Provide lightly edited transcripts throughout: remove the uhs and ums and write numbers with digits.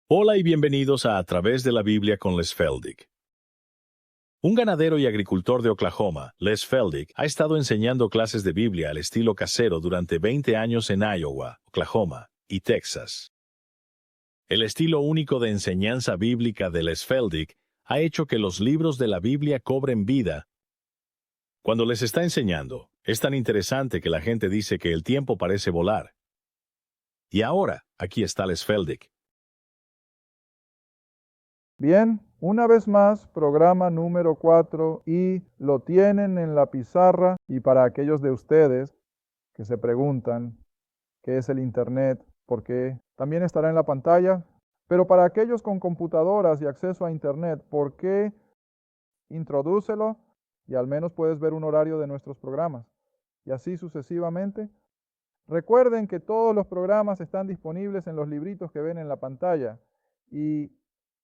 Hola y bienvenidos a Través de la Biblia con Les Feldick. Un ganadero y agricultor de Oklahoma, Les Feldick, ha estado enseñando clases de Biblia al estilo casero durante 20 años en Iowa, Oklahoma y Texas. El estilo único de enseñanza bíblica de Les Feldick ha hecho que los libros de la Biblia cobren vida. Cuando les está enseñando, es tan interesante que la gente dice que el tiempo parece volar. Y ahora, aquí está Les Feldick. Bien, una vez más, programa número 4 y lo tienen en la pizarra. Y para aquellos de ustedes que se preguntan qué es el Internet, por qué, también estará en la pantalla. Pero para aquellos con computadoras y acceso a Internet, ¿por qué? Introdúcelo y al menos puedes ver un horario de nuestros programas. Y así sucesivamente. Recuerden que todos los programas están disponibles en los libritos que ven en la pantalla. Y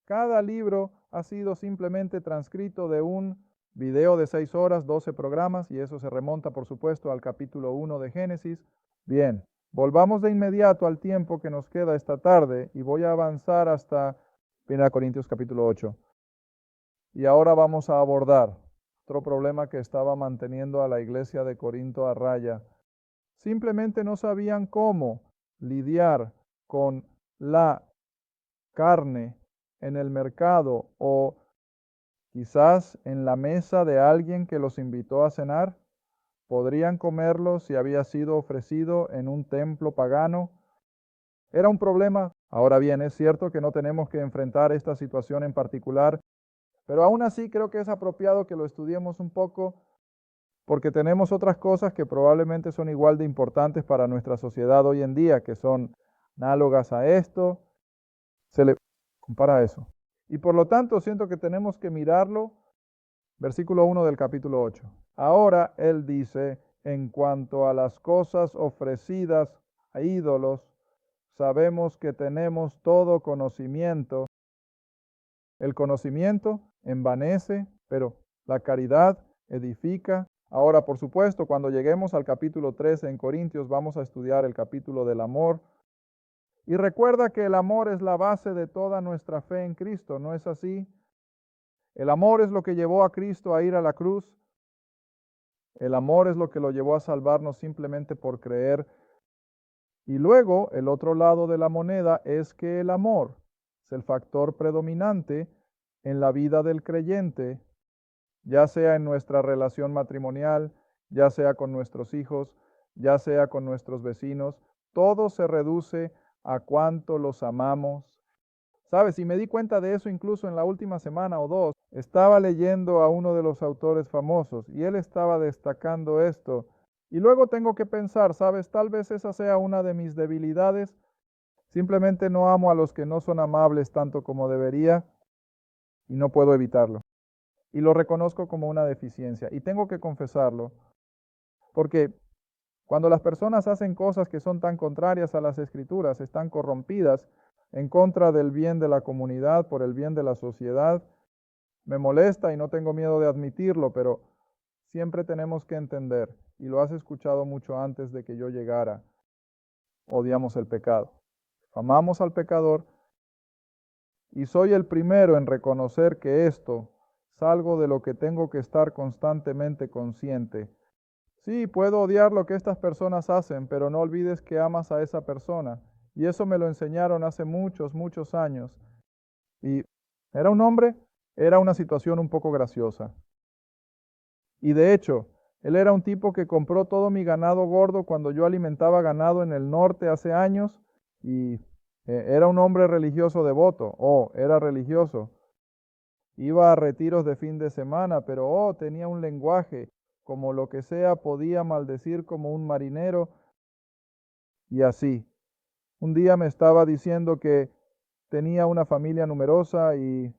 cada libro ha sido simplemente transcrito de un video de 6 horas, 12 programas, y eso se remonta, por supuesto, al capítulo 1 de Génesis. Bien, volvamos de inmediato al tiempo que nos queda esta tarde y voy a avanzar hasta 1 Corintios capítulo 8. Y ahora vamos a abordar otro problema que estaba manteniendo a la iglesia de Corinto a raya. Simplemente no sabían cómo lidiar con la carne en el mercado o quizás en la mesa de alguien que los invitó a cenar. Podrían comerlo si había sido ofrecido en un templo pagano. Era un problema. Ahora bien, es cierto que no tenemos que enfrentar esta situación en particular, pero aún así creo que es apropiado que lo estudiemos un poco porque tenemos otras cosas que probablemente son igual de importantes para nuestra sociedad hoy en día, que son análogas a esto. Se le compara a eso. Y por lo tanto siento que tenemos que mirarlo. Versículo 1 del capítulo 8. Ahora él dice, en cuanto a las cosas ofrecidas a ídolos, sabemos que tenemos todo conocimiento. El conocimiento envanece, pero la caridad edifica. Ahora, por supuesto, cuando lleguemos al capítulo 13 en Corintios, vamos a estudiar el capítulo del amor. Y recuerda que el amor es la base de toda nuestra fe en Cristo, ¿no es así? El amor es lo que llevó a Cristo a ir a la cruz. El amor es lo que lo llevó a salvarnos simplemente por creer. Y luego, el otro lado de la moneda es que el amor es el factor predominante en la vida del creyente, ya sea en nuestra relación matrimonial, ya sea con nuestros hijos, ya sea con nuestros vecinos. Todo se reduce a cuánto los amamos. ¿Sabes? Y me di cuenta de eso incluso en la última semana o dos. Estaba leyendo a uno de los autores famosos y él estaba destacando esto. Y luego tengo que pensar, ¿sabes? Tal vez esa sea una de mis debilidades. Simplemente no amo a los que no son amables tanto como debería y no puedo evitarlo. Y lo reconozco como una deficiencia y tengo que confesarlo. Porque cuando las personas hacen cosas que son tan contrarias a las escrituras, están corrompidas en contra del bien de la comunidad, por el bien de la sociedad, me molesta y no tengo miedo de admitirlo, pero siempre tenemos que entender, y lo has escuchado mucho antes de que yo llegara, odiamos el pecado, amamos al pecador, y soy el primero en reconocer que esto es algo de lo que tengo que estar constantemente consciente. Sí, puedo odiar lo que estas personas hacen, pero no olvides que amas a esa persona. Y eso me lo enseñaron hace muchos, muchos años. Y era un hombre, era una situación un poco graciosa. Y de hecho, él era un tipo que compró todo mi ganado gordo cuando yo alimentaba ganado en el norte hace años. Y era un hombre religioso devoto, era religioso. Iba a retiros de fin de semana, pero tenía un lenguaje, como lo que sea, podía maldecir como un marinero y así. Un día me estaba diciendo que tenía una familia numerosa y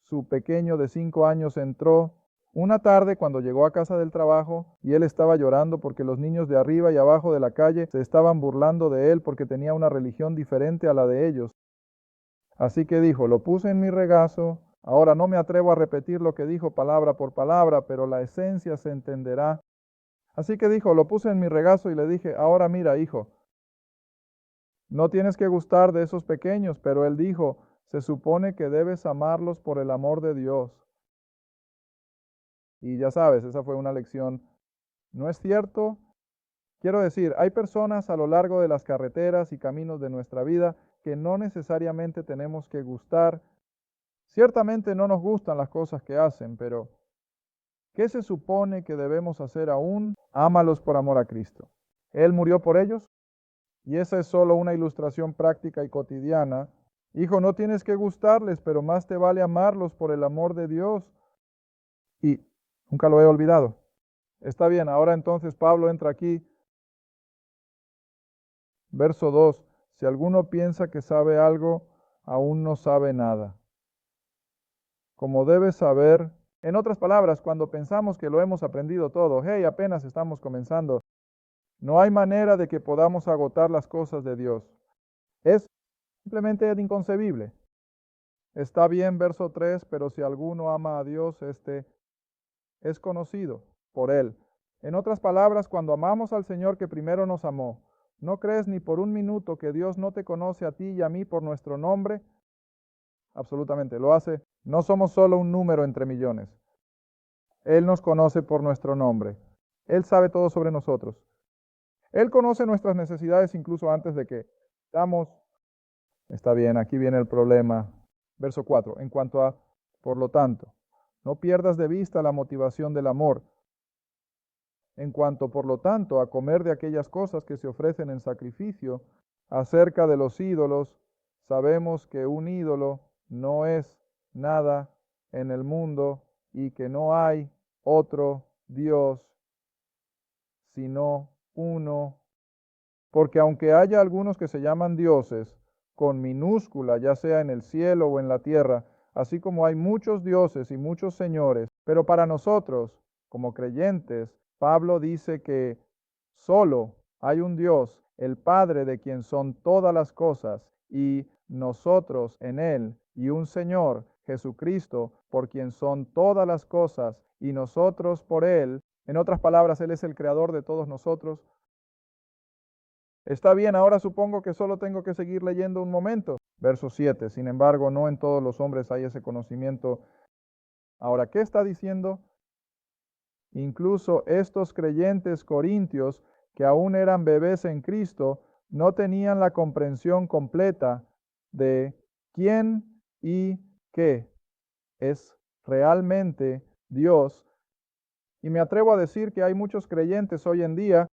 su pequeño de 5 años entró una tarde cuando llegó a casa del trabajo y él estaba llorando porque los niños de arriba y abajo de la calle se estaban burlando de él porque tenía una religión diferente a la de ellos. Así que dijo, lo puse en mi regazo. Ahora no me atrevo a repetir lo que dijo palabra por palabra, pero la esencia se entenderá. Así que dijo, lo puse en mi regazo y le dije, ahora mira, hijo, no tienes que gustar de esos pequeños, pero él dijo, Se supone que debes amarlos por el amor de Dios. Y ya sabes, esa fue una lección. ¿No es cierto? Quiero decir, hay personas a lo largo de las carreteras y caminos de nuestra vida que no necesariamente tenemos que gustar. Ciertamente no nos gustan las cosas que hacen, pero ¿qué se supone que debemos hacer aún? Ámalos por amor a Cristo. Él murió por ellos y esa es solo una ilustración práctica y cotidiana. Hijo, no tienes que gustarles, pero más te vale amarlos por el amor de Dios. Y nunca lo he olvidado. Está bien, ahora entonces Pablo entra aquí. Verso 2. Si alguno piensa que sabe algo, aún no sabe nada. Como debes saber, en otras palabras, cuando pensamos que lo hemos aprendido todo, hey, apenas estamos comenzando, no hay manera de que podamos agotar las cosas de Dios. Es simplemente inconcebible. Está bien, verso 3, pero si alguno ama a Dios, este es conocido por Él. En otras palabras, cuando amamos al Señor que primero nos amó, ¿no crees ni por un minuto que Dios no te conoce a ti y a mí por nuestro nombre? Absolutamente, lo hace. No somos solo un número entre millones. Él nos conoce por nuestro nombre. Él sabe todo sobre nosotros. Él conoce nuestras necesidades incluso antes de que damos. Está bien, aquí viene el problema. Verso 4. En cuanto a, por lo tanto, no pierdas de vista la motivación del amor. En cuanto, por lo tanto, a comer de aquellas cosas que se ofrecen en sacrificio, acerca de los ídolos, sabemos que un ídolo no es nada en el mundo y que no hay otro Dios sino uno, porque aunque haya algunos que se llaman dioses, con minúscula, ya sea en el cielo o en la tierra, así como hay muchos dioses y muchos señores, pero para nosotros, como creyentes, Pablo dice que solo hay un Dios, el Padre de quien son todas las cosas, y nosotros en Él, y un Señor, Jesucristo, por quien son todas las cosas, y nosotros por Él. En otras palabras, Él es el creador de todos nosotros. Está bien, ahora supongo que solo tengo que seguir leyendo un momento. Verso 7. Sin embargo, no en todos los hombres hay ese conocimiento. Ahora, ¿qué está diciendo? Incluso estos creyentes corintios, que aún eran bebés en Cristo, no tenían la comprensión completa de quién y qué es realmente Dios. Y me atrevo a decir que hay muchos creyentes hoy en día,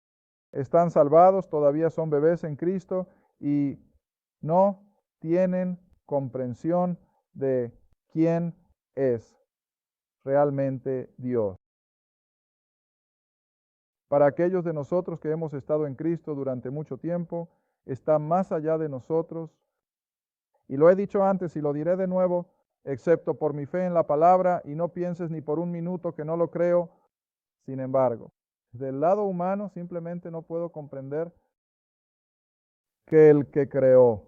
están salvados, todavía son bebés en Cristo y no tienen comprensión de quién es realmente Dios. Para aquellos de nosotros que hemos estado en Cristo durante mucho tiempo, está más allá de nosotros. Y lo he dicho antes y lo diré de nuevo, excepto por mi fe en la palabra, y no pienses ni por un minuto que no lo creo. Sin embargo, del lado humano simplemente no puedo comprender que el que creó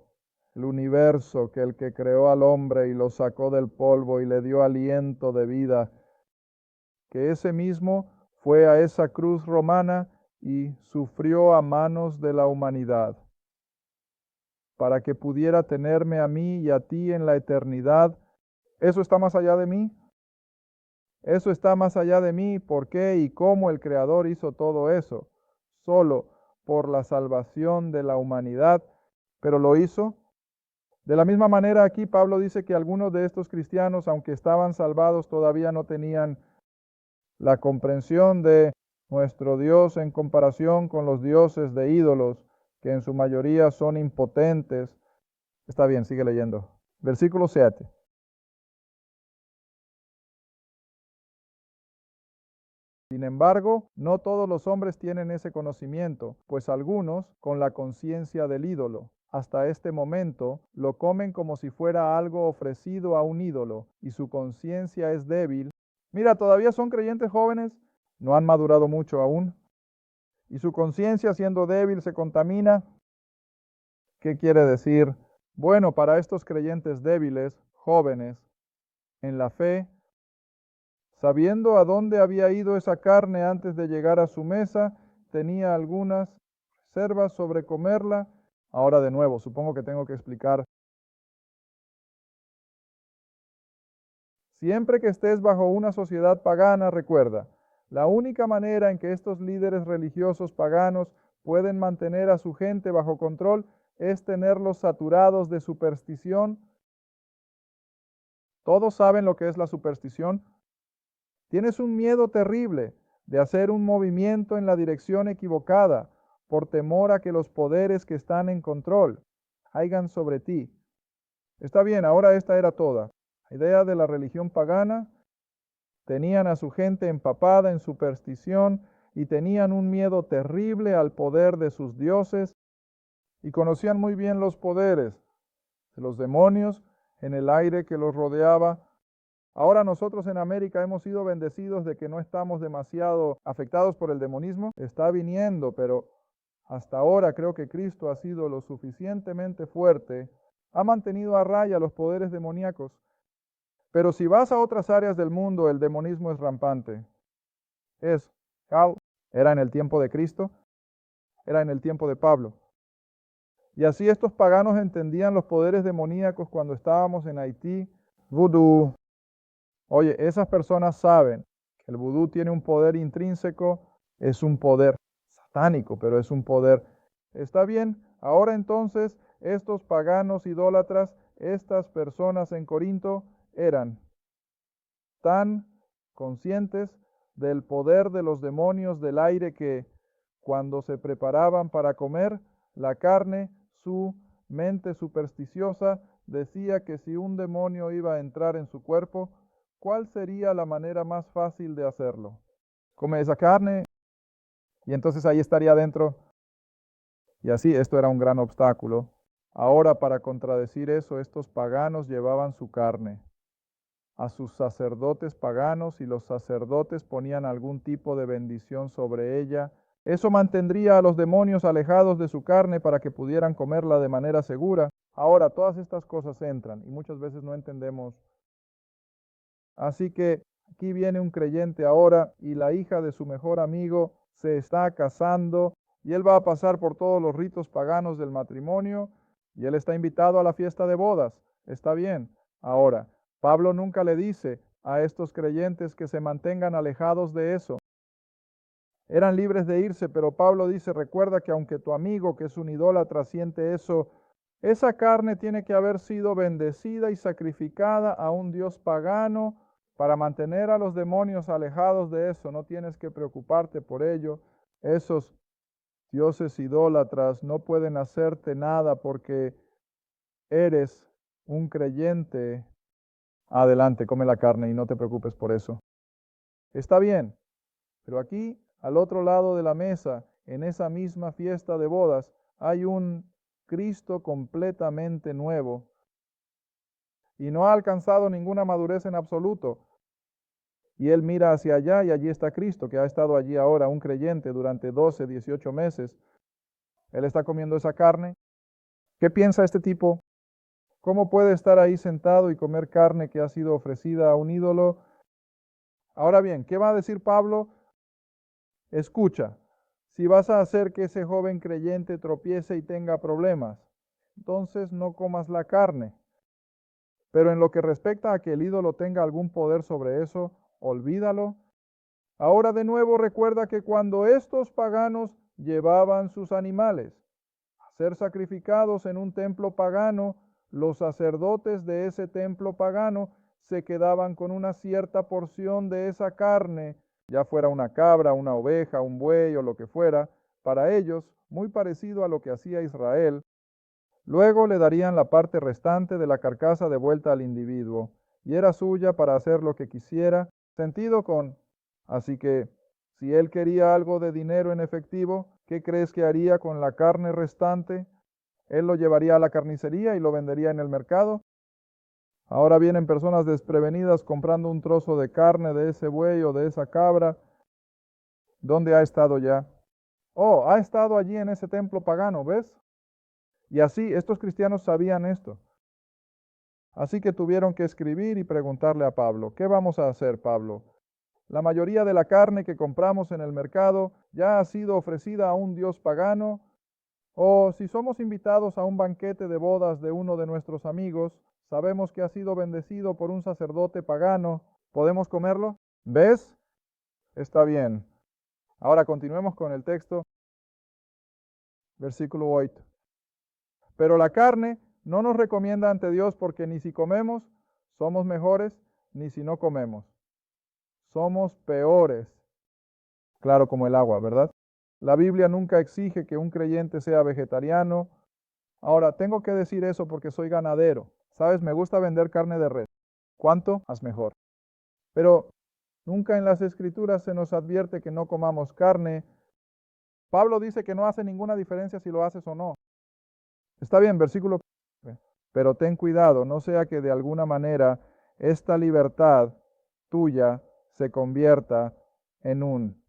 el universo, que el que creó al hombre y lo sacó del polvo y le dio aliento de vida, que ese mismo fue a esa cruz romana y sufrió a manos de la humanidad, para que pudiera tenerme a mí y a ti en la eternidad. ¿Eso está más allá de mí? Eso está más allá de mí. ¿Por qué y cómo el Creador hizo todo eso? Solo por la salvación de la humanidad, pero lo hizo. De la misma manera aquí Pablo dice que algunos de estos cristianos, aunque estaban salvados, todavía no tenían la comprensión de nuestro Dios en comparación con los dioses de ídolos, que en su mayoría son impotentes. Está bien, sigue leyendo. Versículo 7. Sin embargo, no todos los hombres tienen ese conocimiento, pues algunos, con la conciencia del ídolo, hasta este momento, lo comen como si fuera algo ofrecido a un ídolo, y su conciencia es débil. Mira, todavía son creyentes jóvenes, no han madurado mucho aún, y su conciencia siendo débil se contamina. ¿Qué quiere decir? Bueno, para estos creyentes débiles, jóvenes, en la fe, sabiendo a dónde había ido esa carne antes de llegar a su mesa, tenía algunas reservas sobre comerla. Ahora de nuevo, supongo que tengo que explicar Siempre que estés bajo una sociedad pagana, recuerda, la única manera en que estos líderes religiosos paganos pueden mantener a su gente bajo control es tenerlos saturados de superstición. Todos saben lo que es la superstición. Tienes un miedo terrible de hacer un movimiento en la dirección equivocada por temor a que los poderes que están en control caigan sobre ti. Está bien, ahora esta era toda. La idea de la religión pagana, tenían a su gente empapada en superstición y tenían un miedo terrible al poder de sus dioses y conocían muy bien los poderes de los demonios en el aire que los rodeaba. Ahora nosotros en América hemos sido bendecidos de que no estamos demasiado afectados por el demonismo. Está viniendo, pero hasta ahora creo que Cristo ha sido lo suficientemente fuerte, ha mantenido a raya los poderes demoníacos. Pero si vas a otras áreas del mundo, el demonismo es rampante. Era en el tiempo de Cristo, era en el tiempo de Pablo. Y así estos paganos entendían los poderes demoníacos cuando estábamos en Haití. Vudú. Oye, esas personas saben que el vudú tiene un poder intrínseco, es un poder satánico, pero es un poder. Está bien, ahora entonces estos paganos idólatras, estas personas en Corinto, eran tan conscientes del poder de los demonios del aire que cuando se preparaban para comer la carne, su mente supersticiosa decía que si un demonio iba a entrar en su cuerpo, ¿cuál sería la manera más fácil de hacerlo? Come esa carne y entonces ahí estaría dentro. Y así esto era un gran obstáculo. Ahora, para contradecir eso, estos paganos llevaban su carne a sus sacerdotes paganos y los sacerdotes ponían algún tipo de bendición sobre ella. Eso mantendría a los demonios alejados de su carne para que pudieran comerla de manera segura. Ahora, todas estas cosas entran y muchas veces no entendemos. Así que aquí viene un creyente ahora y la hija de su mejor amigo se está casando y él va a pasar por todos los ritos paganos del matrimonio y él está invitado a la fiesta de bodas. Está bien. Ahora, Pablo nunca le dice a estos creyentes que se mantengan alejados de eso. Eran libres de irse, pero Pablo dice, recuerda que aunque tu amigo, que es un idólatra, siente eso, esa carne tiene que haber sido bendecida y sacrificada a un dios pagano para mantener a los demonios alejados de eso. No tienes que preocuparte por ello. Esos dioses idólatras no pueden hacerte nada porque eres un creyente. Adelante, come la carne y no te preocupes por eso. Está bien, pero aquí, al otro lado de la mesa, en esa misma fiesta de bodas, hay un Cristo completamente nuevo y no ha alcanzado ninguna madurez en absoluto. Y él mira hacia allá y allí está Cristo, que ha estado allí ahora, un creyente durante 12, 18 meses. Él está comiendo esa carne. ¿Qué piensa este tipo? ¿Cómo puede estar ahí sentado y comer carne que ha sido ofrecida a un ídolo? Ahora bien, ¿qué va a decir Pablo? Escucha, si vas a hacer que ese joven creyente tropiece y tenga problemas, entonces no comas la carne. Pero en lo que respecta a que el ídolo tenga algún poder sobre eso, olvídalo. Ahora de nuevo recuerda que cuando estos paganos llevaban sus animales a ser sacrificados en un templo pagano, los sacerdotes de ese templo pagano se quedaban con una cierta porción de esa carne, ya fuera una cabra, una oveja, un buey o lo que fuera, para ellos, muy parecido a lo que hacía Israel. Luego le darían la parte restante de la carcasa de vuelta al individuo, y era suya para hacer lo que quisiera, sentido con. Así que, si él quería algo de dinero en efectivo, ¿qué crees que haría con la carne restante? Él lo llevaría a la carnicería y lo vendería en el mercado. Ahora vienen personas desprevenidas comprando un trozo de carne de ese buey o de esa cabra. ¿Dónde ha estado ya? Oh, ha estado allí en ese templo pagano, ¿ves? Y así, estos cristianos sabían esto. Así que tuvieron que escribir y preguntarle a Pablo, ¿qué vamos a hacer, Pablo? La mayoría de la carne que compramos en el mercado ya ha sido ofrecida a un dios pagano. O si somos invitados a un banquete de bodas de uno de nuestros amigos, sabemos que ha sido bendecido por un sacerdote pagano, ¿podemos comerlo? ¿Ves? Está bien. Ahora continuemos con el texto, versículo 8. Pero la carne no nos recomienda ante Dios porque ni si comemos somos mejores, ni si no comemos. Somos peores. Claro como el agua, ¿verdad? La Biblia nunca exige que un creyente sea vegetariano. Ahora, tengo que decir eso porque soy ganadero. ¿Sabes? Me gusta vender carne de res. ¿Cuánto? Más mejor. Pero nunca en las Escrituras se nos advierte que no comamos carne. Pablo dice que no hace ninguna diferencia si lo haces o no. Está bien, versículo. Pero ten cuidado, no sea que de alguna manera esta libertad tuya se convierta en un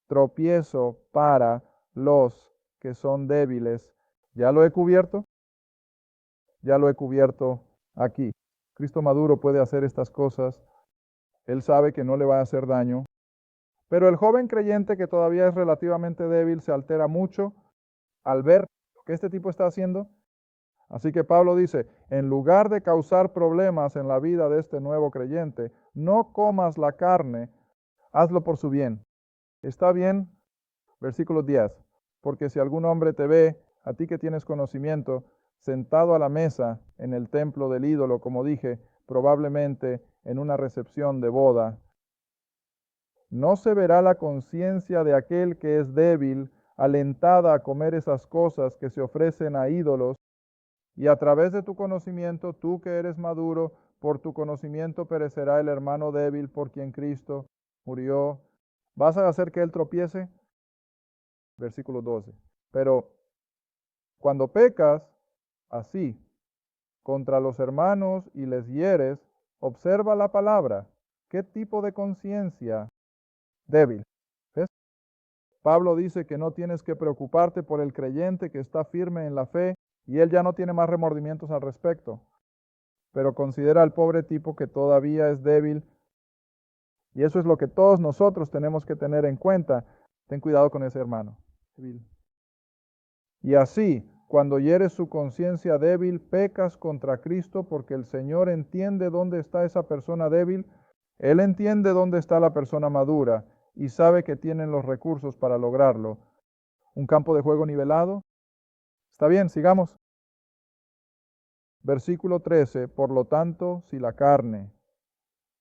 tropiezo para los que son débiles. ¿Ya lo he cubierto? Ya lo he cubierto aquí. Cristo maduro puede hacer estas cosas. Él sabe que no le va a hacer daño. Pero el joven creyente que todavía es relativamente débil se altera mucho al ver lo que este tipo está haciendo. Así que Pablo dice, en lugar de causar problemas en la vida de este nuevo creyente, no comas la carne, hazlo por su bien. ¿Está bien? Versículo 10. Porque si algún hombre te ve, a ti que tienes conocimiento, sentado a la mesa en el templo del ídolo, como dije, probablemente en una recepción de boda, ¿no se verá la conciencia de aquel que es débil, alentada a comer esas cosas que se ofrecen a ídolos? Y a través de tu conocimiento, tú que eres maduro, por tu conocimiento perecerá el hermano débil por quien Cristo murió. ¿Vas a hacer que él tropiece? Versículo 12. Pero cuando pecas así contra los hermanos y les hieres, observa la palabra. ¿Qué tipo de conciencia débil? ¿Ves? Pablo dice que no tienes que preocuparte por el creyente que está firme en la fe y él ya no tiene más remordimientos al respecto. Pero considera al pobre tipo que todavía es débil y eso es lo que todos nosotros tenemos que tener en cuenta. Ten cuidado con ese hermano débil. Y así, cuando hieres su conciencia débil, pecas contra Cristo porque el Señor entiende dónde está esa persona débil. Él entiende dónde está la persona madura y sabe que tienen los recursos para lograrlo. Un campo de juego nivelado. Está bien, sigamos. Versículo 13. Por lo tanto, si la carne,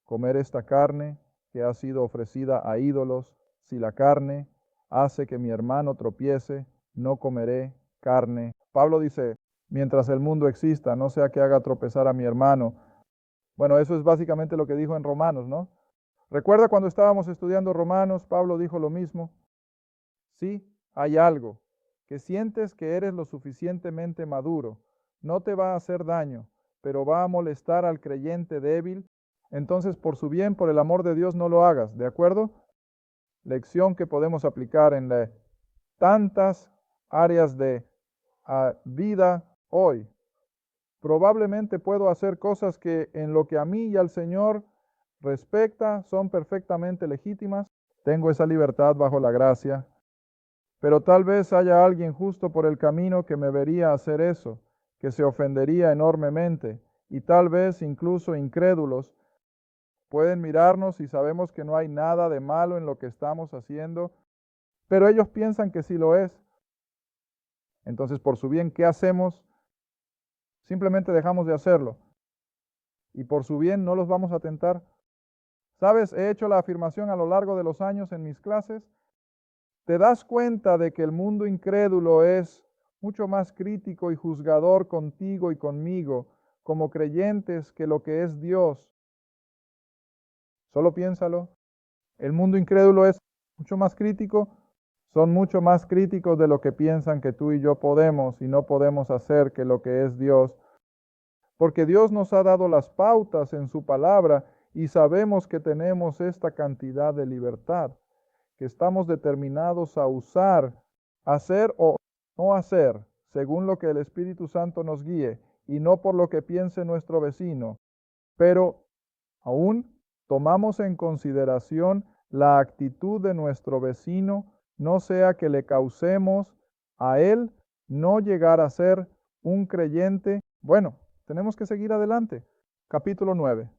comer esta carne que ha sido ofrecida a ídolos, si la carne hace que mi hermano tropiece, no comeré carne. Pablo dice, mientras el mundo exista, no sea que haga tropezar a mi hermano. Bueno, eso es básicamente lo que dijo en Romanos, ¿no? Recuerda cuando estábamos estudiando Romanos, Pablo dijo lo mismo. Sí, hay algo que sientes que eres lo suficientemente maduro, no te va a hacer daño, pero va a molestar al creyente débil. Entonces, por su bien, por el amor de Dios, no lo hagas, ¿de acuerdo? Lección que podemos aplicar en tantas áreas de vida hoy. Probablemente puedo hacer cosas que en lo que a mí y al Señor respecta son perfectamente legítimas. Tengo esa libertad bajo la gracia. Pero tal vez haya alguien justo por el camino que me vería hacer eso, que se ofendería enormemente, y tal vez incluso incrédulos pueden mirarnos y sabemos que no hay nada de malo en lo que estamos haciendo, pero ellos piensan que sí lo es. Entonces, por su bien, ¿qué hacemos? Simplemente dejamos de hacerlo. Y por su bien no los vamos a tentar. ¿Sabes? He hecho la afirmación a lo largo de los años en mis clases. ¿Te das cuenta de que el mundo incrédulo es mucho más crítico y juzgador contigo y conmigo como creyentes que lo que es Dios? Solo piénsalo. El mundo incrédulo es mucho más crítico. Son mucho más críticos de lo que piensan que tú y yo podemos y no podemos hacer que lo que es Dios. Porque Dios nos ha dado las pautas en su palabra y sabemos que tenemos esta cantidad de libertad, que estamos determinados a usar, hacer o no hacer, según lo que el Espíritu Santo nos guíe, y no por lo que piense nuestro vecino. Pero aún tomamos en consideración la actitud de nuestro vecino, no sea que le causemos a él no llegar a ser un creyente, bueno, tenemos que seguir adelante. Capítulo 9.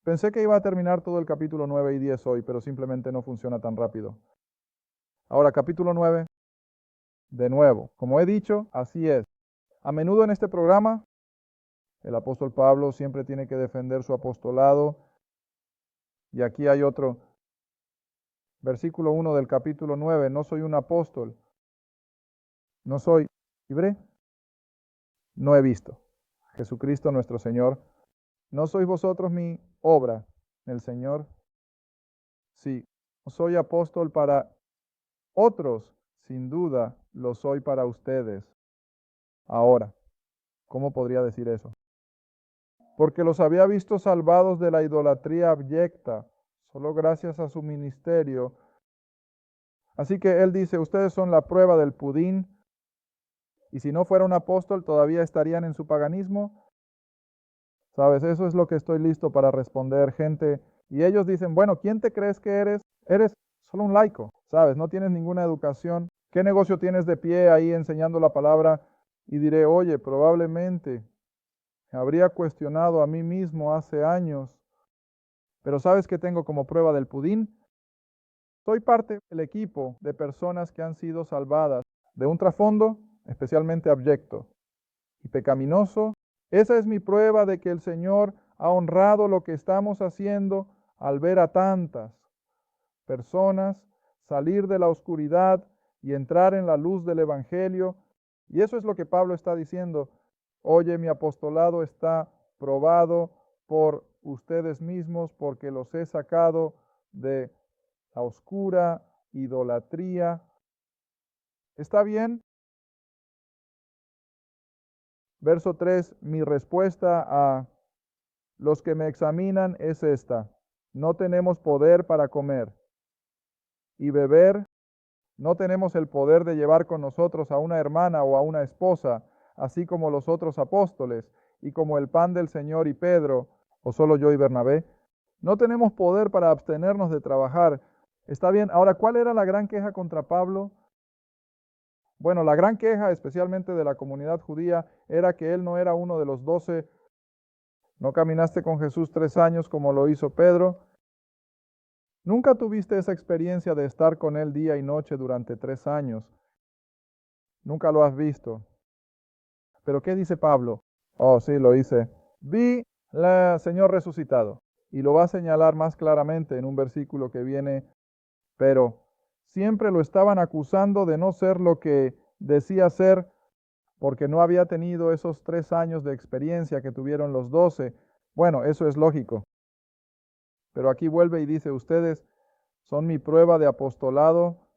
Pensé que iba a terminar todo el capítulo 9 y 10 hoy, pero simplemente no funciona tan rápido. Ahora, capítulo 9, de nuevo, como he dicho, así es. A menudo en este programa, el apóstol Pablo siempre tiene que defender su apostolado. Y aquí hay otro, versículo 1 del capítulo 9, no soy un apóstol, no soy libre, no he visto. Jesucristo nuestro Señor, ¿no sois vosotros mi obra, el Señor? Sí, no soy apóstol para otros, sin duda lo soy para ustedes. Ahora, ¿cómo podría decir eso? Porque los había visto salvados de la idolatría abyecta, solo gracias a su ministerio. Así que él dice, ustedes son la prueba del pudín, y si no fuera un apóstol, todavía estarían en su paganismo. ¿Sabes? Eso es lo que estoy listo para responder, gente. Y ellos dicen, bueno, ¿quién te crees que eres? Eres solo un laico, ¿sabes? No tienes ninguna educación. ¿Qué negocio tienes de pie ahí enseñando la palabra? Y diré, oye, probablemente me habría cuestionado a mí mismo hace años. Pero ¿sabes qué tengo como prueba del pudín? Soy parte del equipo de personas que han sido salvadas de un trasfondo especialmente abyecto y pecaminoso. Esa es mi prueba de que el Señor ha honrado lo que estamos haciendo al ver a tantas personas salir de la oscuridad y entrar en la luz del Evangelio. Y eso es lo que Pablo está diciendo. Oye, mi apostolado está probado por ustedes mismos porque los he sacado de la oscura idolatría. ¿Está bien? Verso 3, mi respuesta a los que me examinan es esta. No tenemos poder para comer y beber. No tenemos el poder de llevar con nosotros a una hermana o a una esposa, así como los otros apóstoles, y como el pan del Señor y Pedro, o solo yo y Bernabé. No tenemos poder para abstenernos de trabajar. Está bien, ahora, ¿cuál era la gran queja contra Pablo? Bueno, la gran queja, especialmente de la comunidad judía, era que él no era uno de los 12. No caminaste con Jesús 3 años como lo hizo Pedro. Nunca tuviste esa experiencia de estar con Él día y noche durante 3 años. Nunca lo has visto. Pero ¿qué dice Pablo? Oh, sí, lo hice. Vi al Señor resucitado. Y lo va a señalar más claramente en un versículo que viene. Pero siempre lo estaban acusando de no ser lo que decía ser, porque no había tenido esos 3 años de experiencia que tuvieron los 12. Bueno, eso es lógico. Pero aquí vuelve y dice, ustedes son mi prueba de apostolado.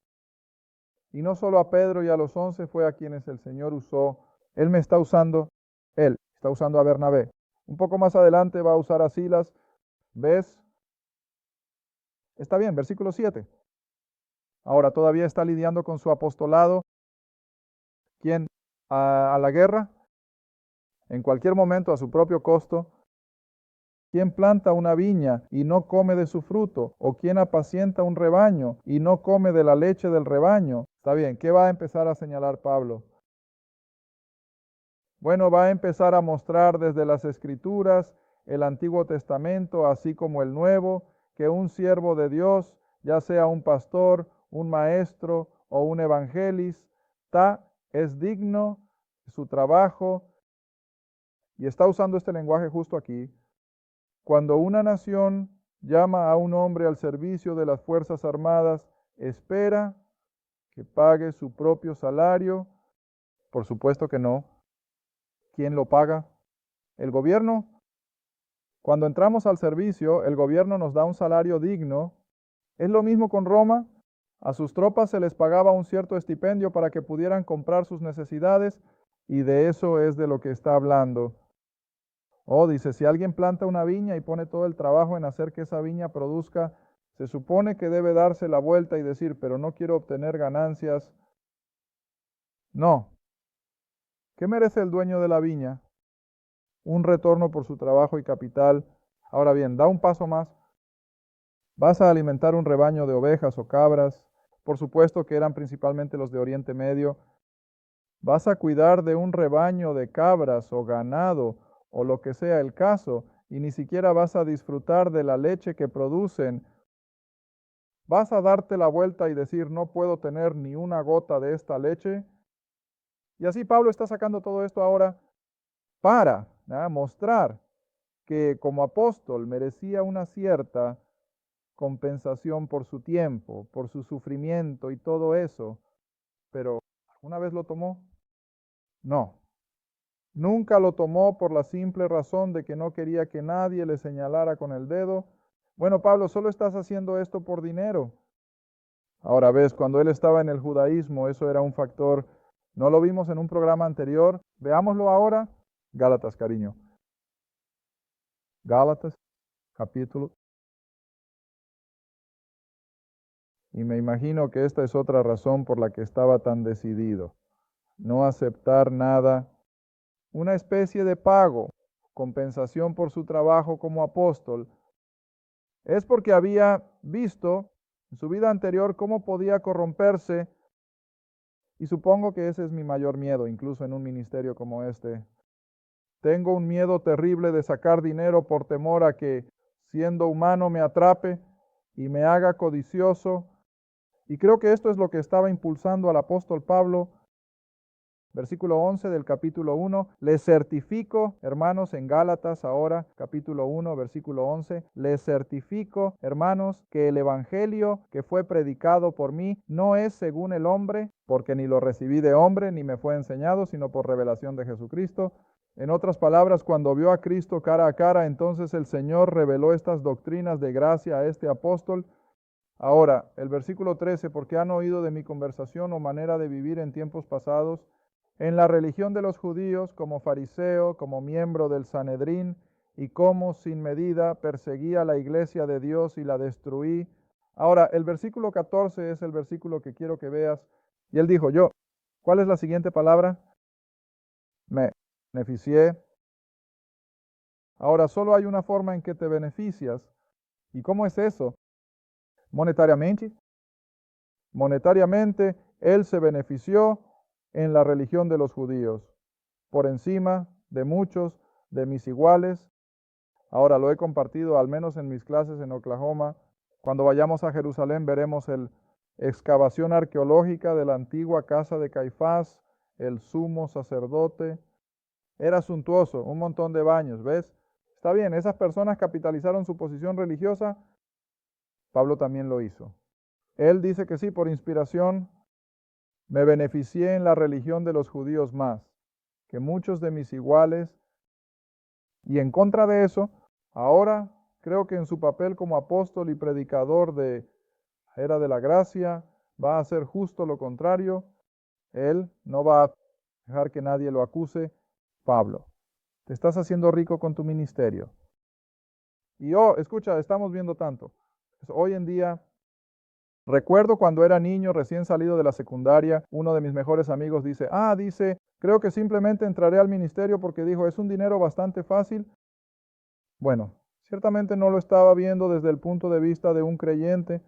Y no solo a Pedro y a los 11 fue a quienes el Señor usó. Él está usando a Bernabé. Un poco más adelante va a usar a Silas. ¿Ves? Está bien, versículo 7. Ahora todavía está lidiando con su apostolado. ¿Quién? A la guerra. En cualquier momento, a su propio costo. ¿Quién planta una viña y no come de su fruto? ¿O quién apacienta un rebaño y no come de la leche del rebaño? Está bien, ¿qué va a empezar a señalar Pablo? Bueno, va a empezar a mostrar desde las Escrituras, el Antiguo Testamento, así como el Nuevo, que un siervo de Dios, ya sea un pastor, un maestro o un evangelista, es digno de su trabajo. Y está usando este lenguaje justo aquí. Cuando una nación llama a un hombre al servicio de las Fuerzas Armadas, espera que pague su propio salario. Por supuesto que no. ¿Quién lo paga? ¿El gobierno? Cuando entramos al servicio, el gobierno nos da un salario digno. Es lo mismo con Roma. A sus tropas se les pagaba un cierto estipendio para que pudieran comprar sus necesidades, y de eso es de lo que está hablando. Dice, si alguien planta una viña y pone todo el trabajo en hacer que esa viña produzca, se supone que debe darse la vuelta y decir, pero no quiero obtener ganancias. No. ¿Qué merece el dueño de la viña? Un retorno por su trabajo y capital. Ahora bien, da un paso más. Vas a alimentar un rebaño de ovejas o cabras. Por supuesto que eran principalmente los de Oriente Medio. vas a cuidar de un rebaño de cabras o ganado o lo que sea el caso, y ni siquiera vas a disfrutar de la leche que producen, vas a darte la vuelta y decir, no puedo tener ni una gota de esta leche. Y así Pablo está sacando todo esto ahora para mostrar que como apóstol merecía una cierta compensación por su tiempo, por su sufrimiento y todo eso. Pero, ¿una vez lo tomó? No. Nunca lo tomó por la simple razón de que no quería que nadie le señalara con el dedo. Bueno, Pablo, solo estás haciendo esto por dinero. Ahora ves, cuando él estaba en el judaísmo, eso era un factor. No lo vimos en un programa anterior. Veámoslo ahora. Gálatas, cariño. Gálatas, capítulo. Y me imagino que esta es otra razón por la que estaba tan decidido. No aceptar nada, una especie de pago, compensación por su trabajo como apóstol, es porque había visto en su vida anterior cómo podía corromperse, y supongo que ese es mi mayor miedo, incluso en un ministerio como este. Tengo un miedo terrible de sacar dinero por temor a que, siendo humano, me atrape y me haga codicioso, y creo que esto es lo que estaba impulsando al apóstol Pablo. Versículo 11 del capítulo 1, les certifico, hermanos, en Gálatas ahora, capítulo 1, versículo 11, les certifico, hermanos, que el evangelio que fue predicado por mí no es según el hombre, porque ni lo recibí de hombre, ni me fue enseñado, sino por revelación de Jesucristo. En otras palabras, cuando vio a Cristo cara a cara, entonces el Señor reveló estas doctrinas de gracia a este apóstol. Ahora, el versículo 13, porque han oído de mi conversación o manera de vivir en tiempos pasados, en la religión de los judíos, como fariseo, como miembro del Sanedrín, y cómo sin medida perseguía la iglesia de Dios y la destruí. Ahora, el versículo 14 es el versículo que quiero que veas. Y él dijo, yo, ¿cuál es la siguiente palabra? Me beneficié. Ahora, solo hay una forma en que te beneficias. ¿Y cómo es eso? Monetariamente. Monetariamente, él se benefició en la religión de los judíos, por encima de muchos de mis iguales. Ahora lo he compartido al menos en mis clases en Oklahoma. Cuando vayamos a Jerusalén veremos la excavación arqueológica de la antigua casa de Caifás, el sumo sacerdote. Era suntuoso, un montón de baños, ¿ves? Está bien, esas personas capitalizaron su posición religiosa. Pablo también lo hizo. Él dice que sí, por inspiración, me beneficié en la religión de los judíos más que muchos de mis iguales, y en contra de eso, ahora creo que en su papel como apóstol y predicador de la era de la gracia, va a hacer justo lo contrario. Él no va a dejar que nadie lo acuse. Pablo, te estás haciendo rico con tu ministerio. Y escucha, estamos viendo tanto. Hoy en día, recuerdo cuando era niño, recién salido de la secundaria, uno de mis mejores amigos dice, creo que simplemente entraré al ministerio porque dijo, es un dinero bastante fácil. Bueno, ciertamente no lo estaba viendo desde el punto de vista de un creyente,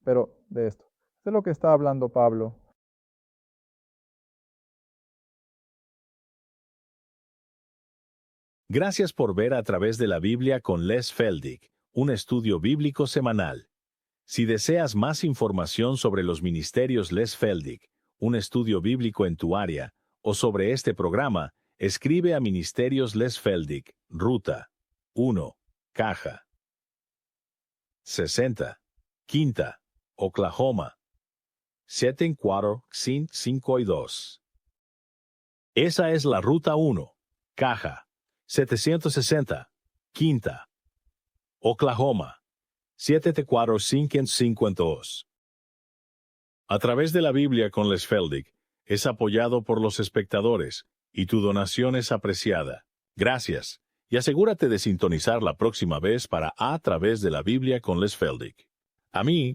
pero de esto. Es de lo que está hablando Pablo. Gracias por ver A Través de la Biblia con Les Feldick, un estudio bíblico semanal. Si deseas más información sobre los ministerios Les Feldick, un estudio bíblico en tu área, o sobre este programa, escribe a Ministerios Les Feldick, Ruta 1, Caja 60, Quinta, Oklahoma 74552. Esa es la Ruta 1, Caja 760, Quinta, Oklahoma 74552. A Través de la Biblia con Les Feldick es apoyado por los espectadores y tu donación es apreciada. Gracias, y asegúrate de sintonizar la próxima vez para A Través de la Biblia con Les Feldick. A mí.